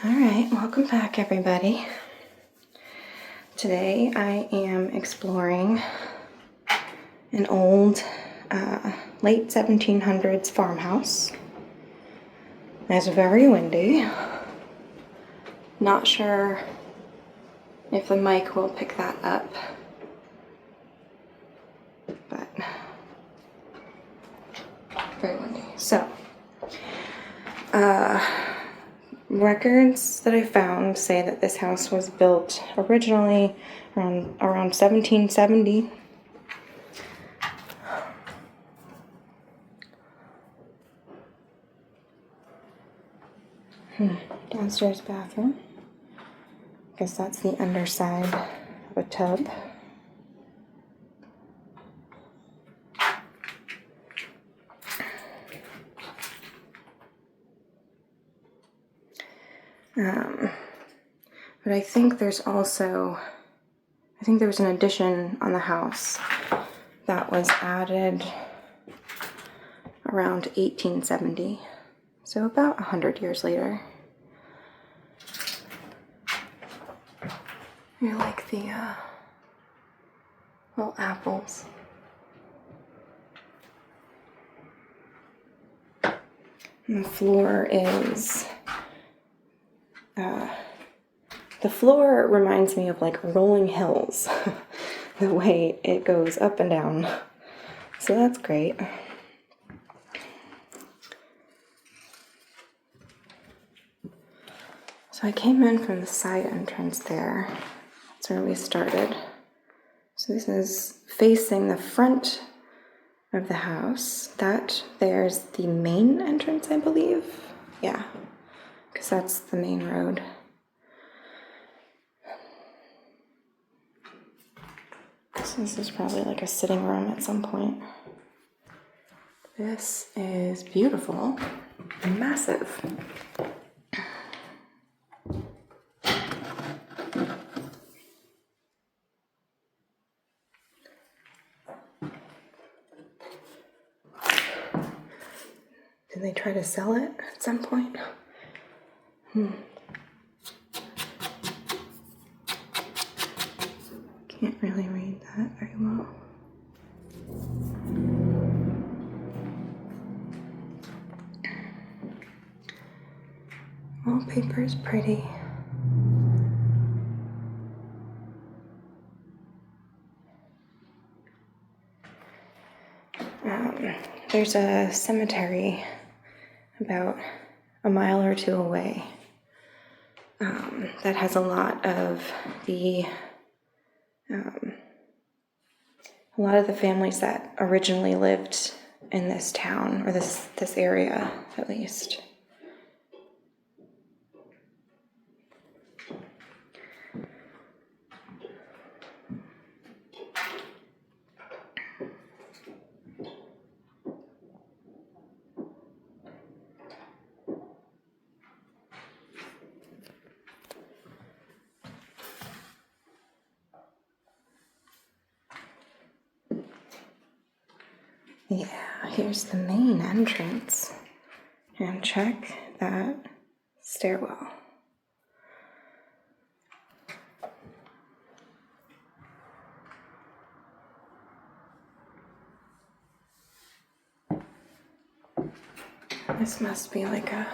All right, welcome back everybody. Today I am exploring an old late 1700s farmhouse. It's very windy. Not sure if the mic will pick that up, but very windy. So, records that I found say that this house was built originally around 1770. Downstairs bathroom. Guess that's the underside of a tub. But I think there was an addition on the house that was added around 1870, so about 100 years later. I like the little apples. And the floor is the floor reminds me of like rolling hills, the way it goes up and down. So that's great. So I came in from the side entrance there. That's where we started. So this is facing the front of the house. There's the main entrance, I believe. Yeah, because that's the main road. So this is probably like a sitting room at some point. This is beautiful and massive. Did they try to sell it at some point? Can't really read that very well. Wallpaper is pretty. There's a cemetery about a mile or two away that has a lot of the families that originally lived in this town, or this area at least. Yeah, here's the main entrance. And check that stairwell. This must be like a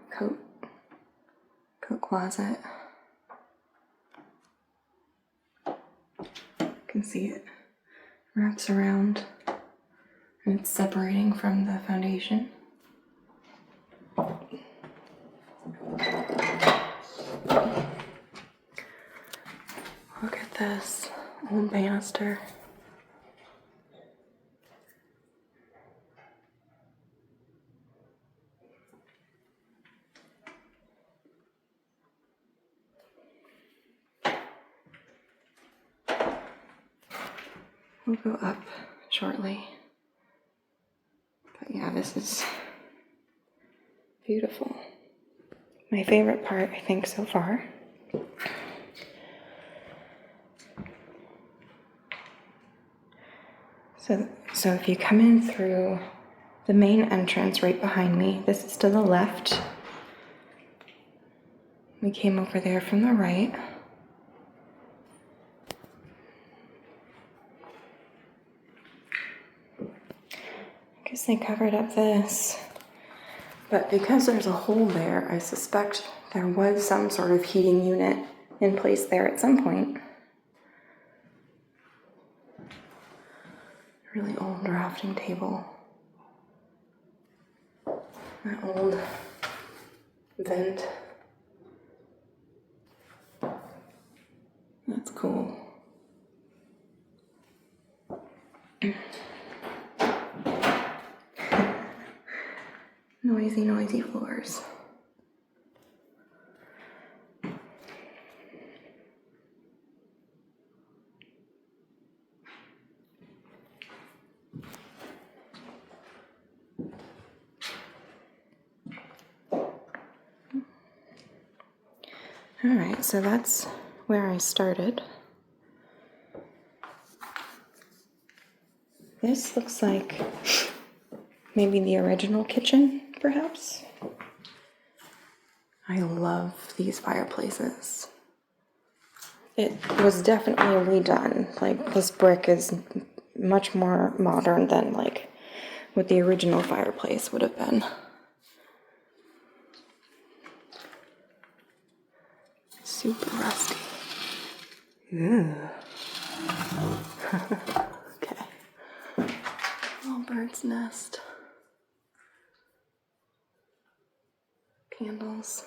coat closet. You can see it wraps around and it's separating from the foundation. Look at this old banister. We'll go up shortly. But yeah, this is beautiful. My favorite part, I think, so far. So if you come in through the main entrance right behind me. This is to the left. We came over there from the right. I guess they covered up this. But because there's a hole there, I suspect there was some sort of heating unit in place there at some point. Really old drafting table. That old vent. That's cool. Noisy floors. All right, so that's where I started. This looks like maybe the original kitchen, perhaps. I love these fireplaces. It was definitely redone. Like, this brick is much more modern than like what the original fireplace would have been. Super rusty. Ew. Okay. Little bird's nest. Candles.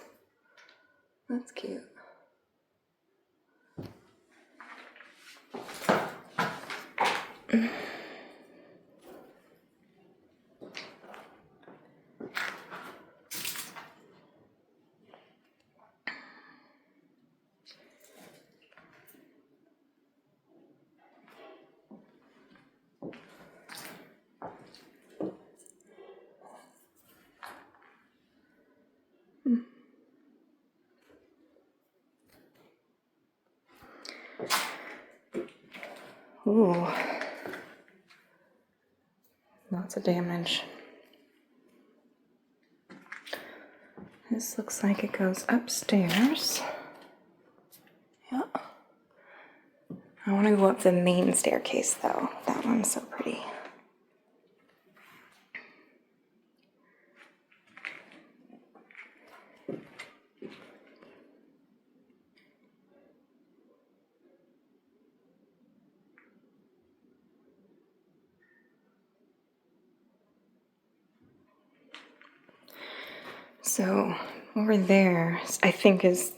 That's cute. Ooh. Lots of damage. This looks like it goes upstairs. Yeah. I want to go up the main staircase though. That one's so pretty. So over there, I think, is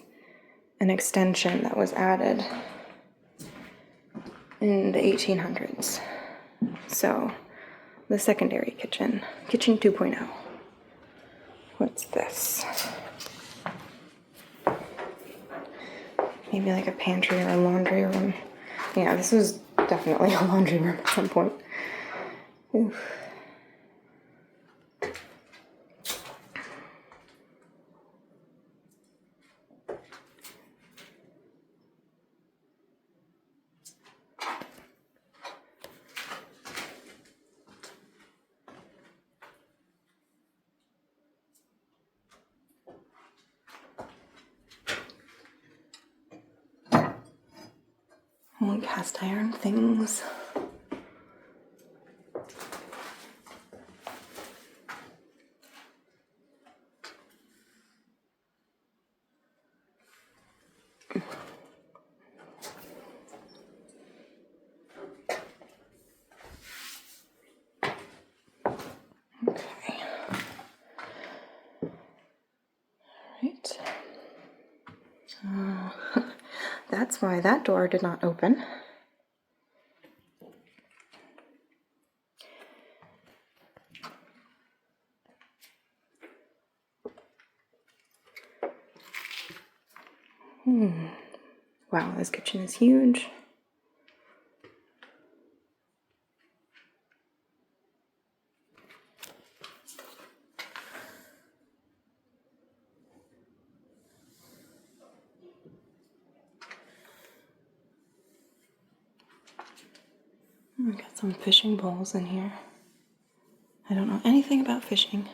an extension that was added in the 1800s. So the secondary kitchen, kitchen 2.0. What's this? Maybe like a pantry or a laundry room. Yeah, this was definitely a laundry room at some point. Oof. Old cast iron things. Okay. Right. That's why that door did not open. Wow, this kitchen is huge. We got some fishing bowls in here. I don't know anything about fishing.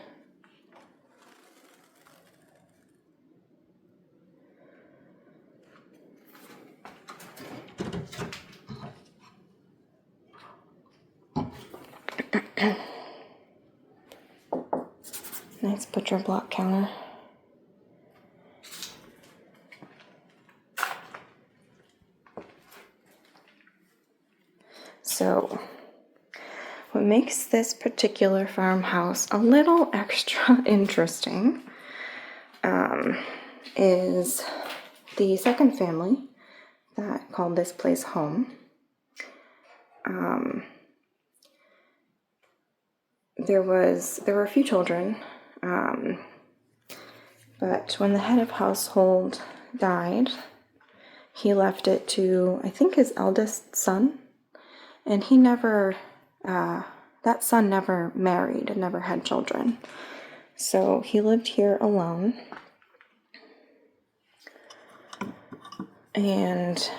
Nice butcher block counter. So, what makes this particular farmhouse a little extra interesting is the second family that called this place home. There were a few children, but when the head of household died, he left it to, I think, his eldest son, and he never, that son never married and never had children. So he lived here alone. And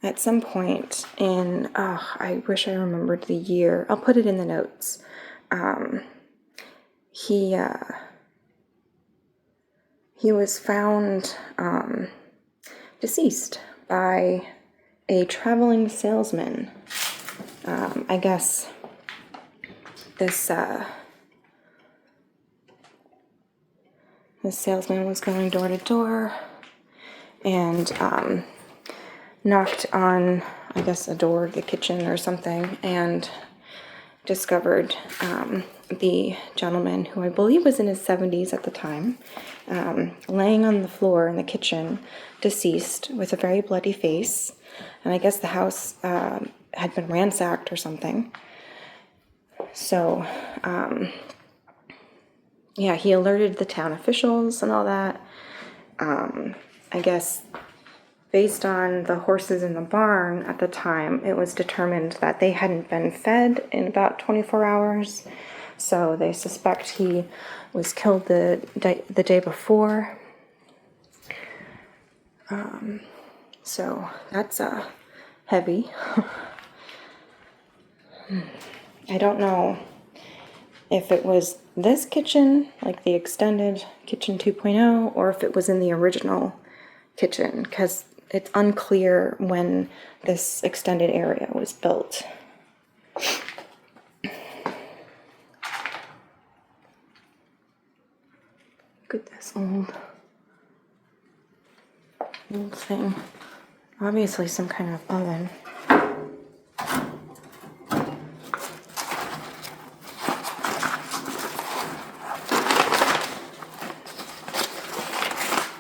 at some point in, I wish I remembered the year. I'll put it in the notes. He was found deceased by a traveling salesman. I guess this salesman was going door to door and knocked on, I guess, a door of the kitchen or something, and discovered the gentleman, who I believe was in his 70s at the time, laying on the floor in the kitchen, deceased, with a very bloody face. And I guess the house had been ransacked or something. So, yeah, he alerted the town officials and all that. I guess based on the horses in the barn at the time, it was determined that they hadn't been fed in about 24 hours. So they suspect he was killed the day before. So that's heavy. I don't know if it was this kitchen, like the extended kitchen 2.0, or if it was in the original kitchen, because it's unclear when this extended area was built. Look at this old thing. Obviously some kind of oven.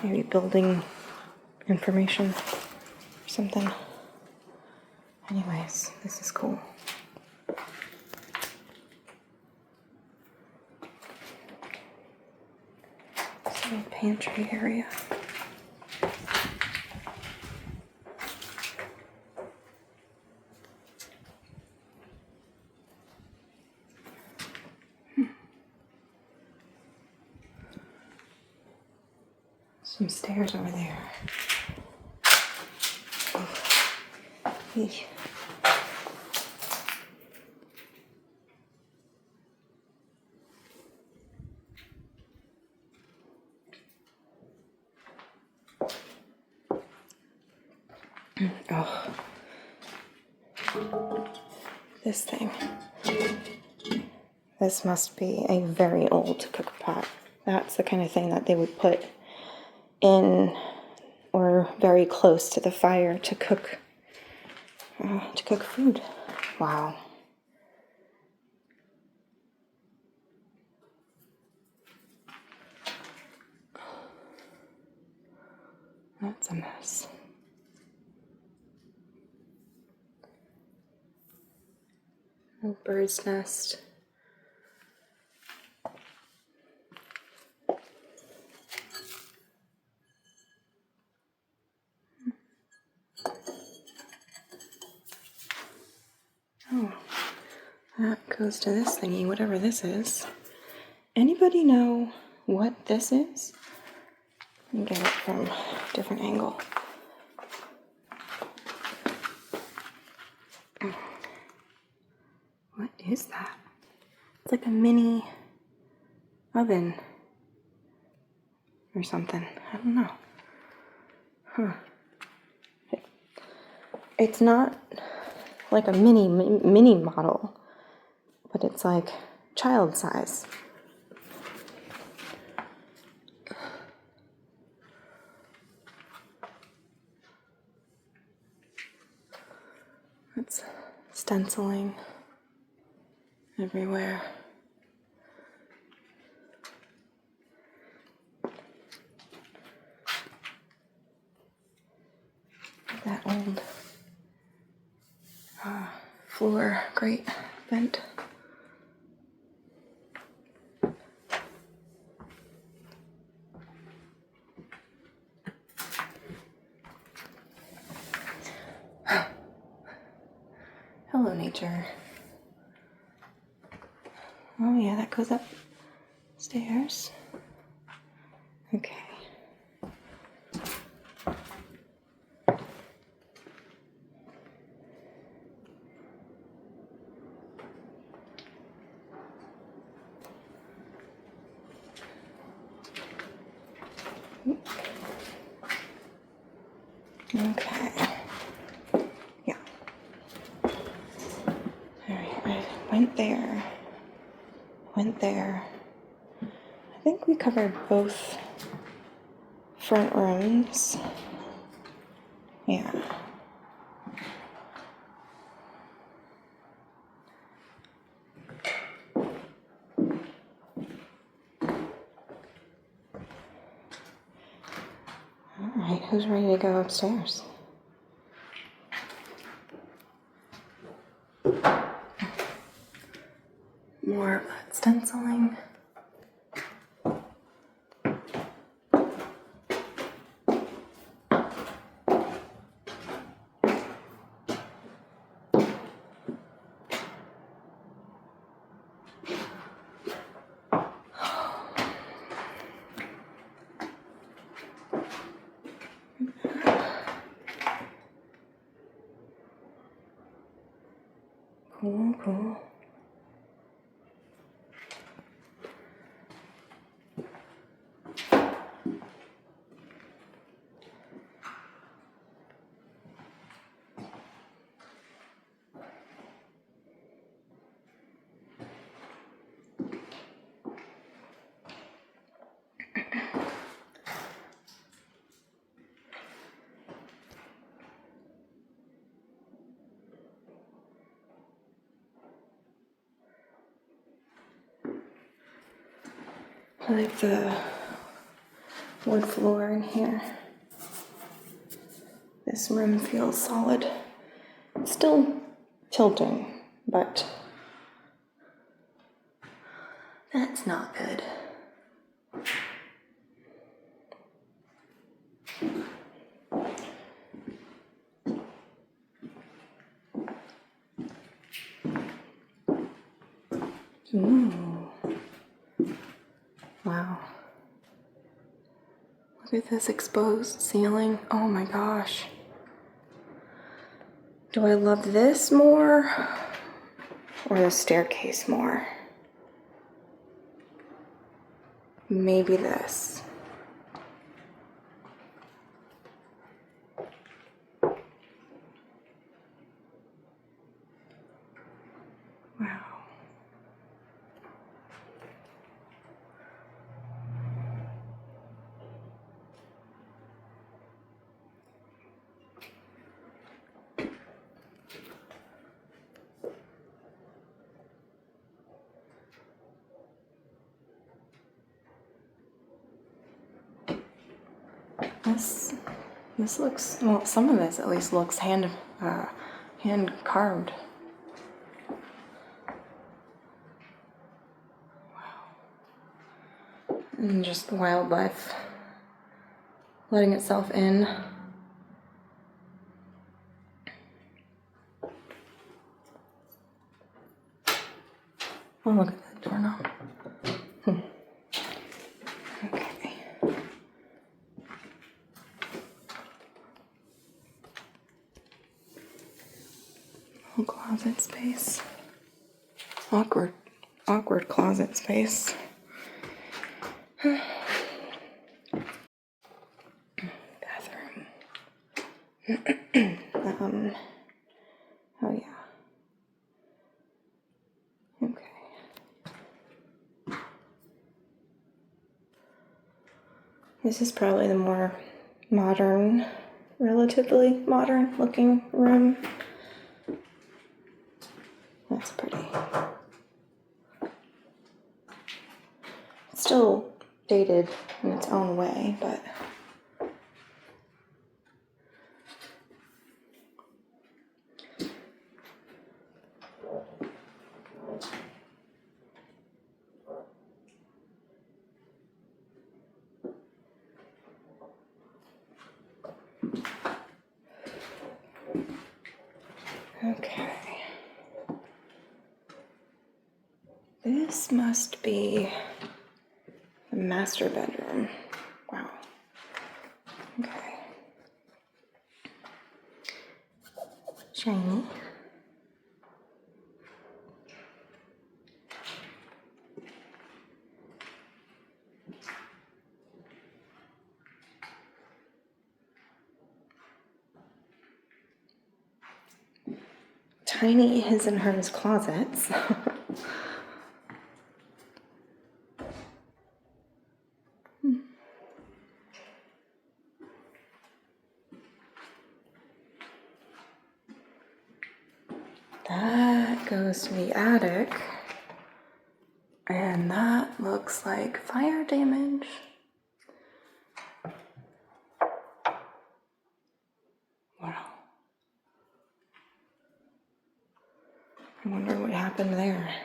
Maybe building information or something. Anyways, this is cool. Some pantry area. Some stairs over there. Eesh. Oh, this thing. This must be a very old cook pot. That's the kind of thing that they would put in or very close to the fire to cook food. Wow. That's a mess. A bird's nest. Oh, that goes to this thingy, whatever this is. Anybody know what this is? and get it from a different angle. What is that? It's like a mini oven or something. I don't know. Huh. It's not like a mini model, but it's like child size. It's stenciling everywhere. That old floor grate vent. Hello, nature. Oh yeah, that goes upstairs. Okay. Okay. Yeah. Alright, I went there. I think we covered both front rooms. Yeah. Alright, who's ready to go upstairs? More of that stenciling. Cool. I like the wood floor in here. This room feels solid. It's still tilting, but that's not good. Ooh. Wow. Look at this exposed ceiling. Oh my gosh. Do I love this more or the staircase more? Maybe this. Wow. This looks, well, some of this at least looks hand carved. Wow. And just wildlife letting itself in. Oh, look at that doorknob. Okay. closet space. Awkward closet space. Bathroom. Oh yeah. Okay. This is probably the more modern, relatively modern looking room. That's pretty. It's still dated in its own way, but okay. This must be the master bedroom. Wow. Okay. Shiny. Tiny his and hers closets. That goes to the attic. And that looks like fire damage. Wow. I wonder what happened there.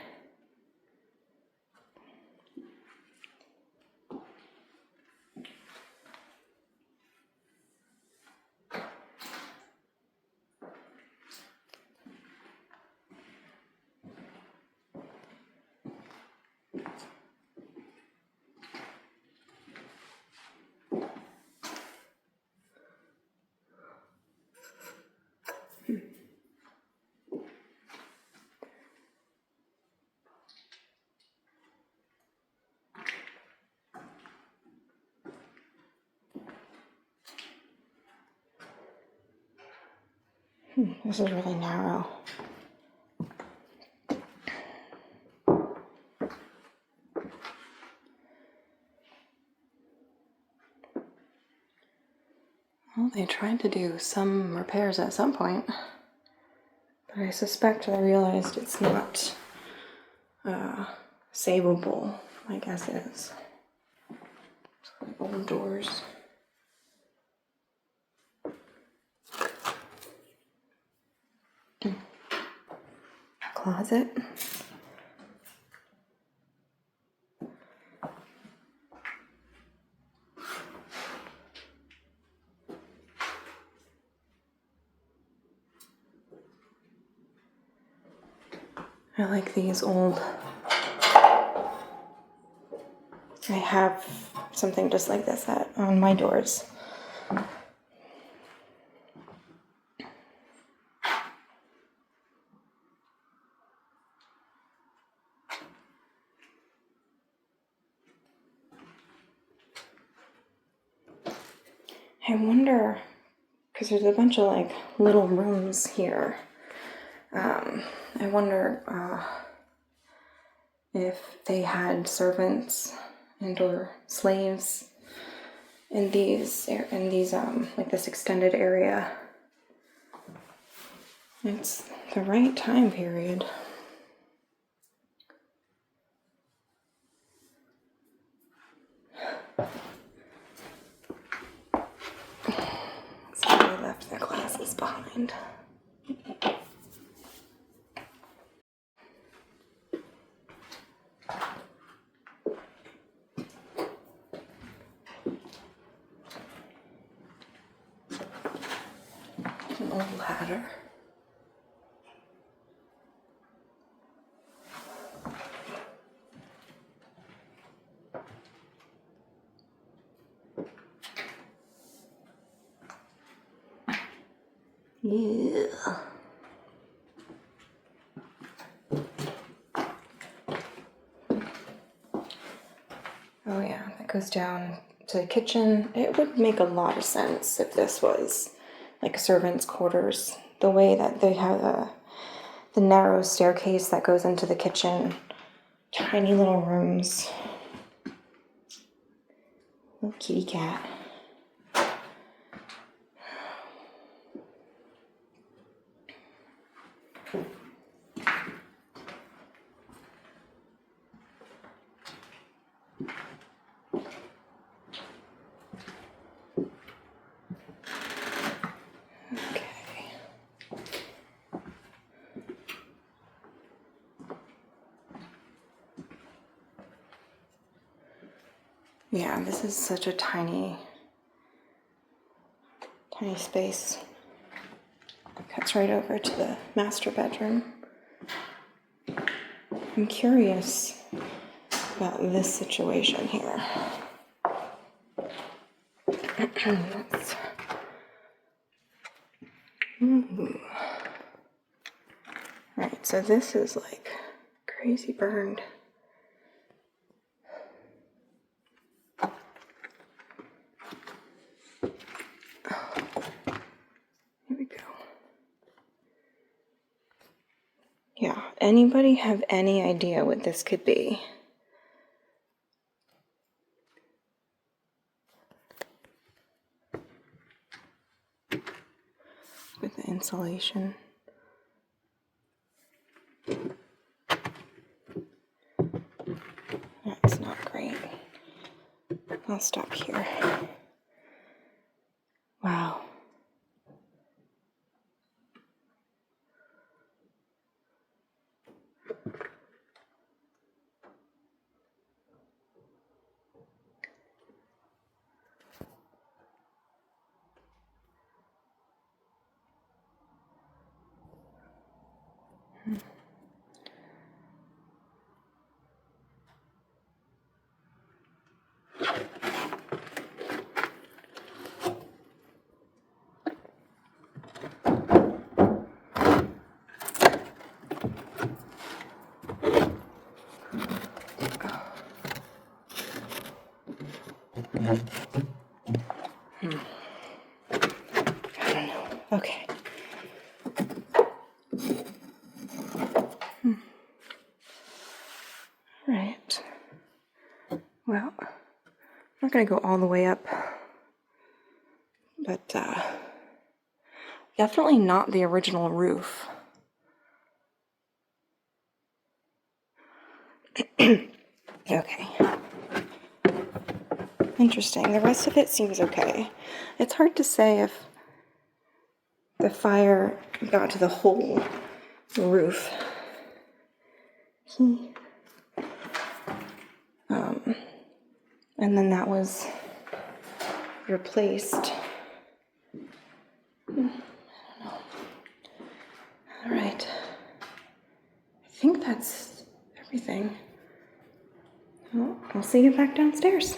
This is really narrow. Well, they tried to do some repairs at some point, but I suspect they realized it's not savable, I guess it is. Old doors. Closet. I like these old. I have something just like this on my doors. I wonder, because there's a bunch of like little rooms here. I wonder if they had servants and or slaves in these like this extended area. It's the right time period. Somebody left their glasses behind. An old ladder. Yeah. Oh yeah, that goes down to the kitchen. It would make a lot of sense if this was like servants' quarters. The way that they have the narrow staircase that goes into the kitchen, tiny little rooms. Little kitty cat. Yeah, this is such a tiny space. Cuts right over to the master bedroom. I'm curious about this situation here. Right, so this is like crazy burned. Here we go. Yeah, anybody have any idea what this could be? With the insulation. That's not great. I'll stop here. Wow. I don't know. Okay. Right. Well, I'm not going to go all the way up, but definitely not the original roof. Okay. Interesting. The rest of it seems okay. It's hard to say if the fire got to the whole roof. And then that was replaced. I don't know. All right. I think that's everything. Well, I'll see you back downstairs.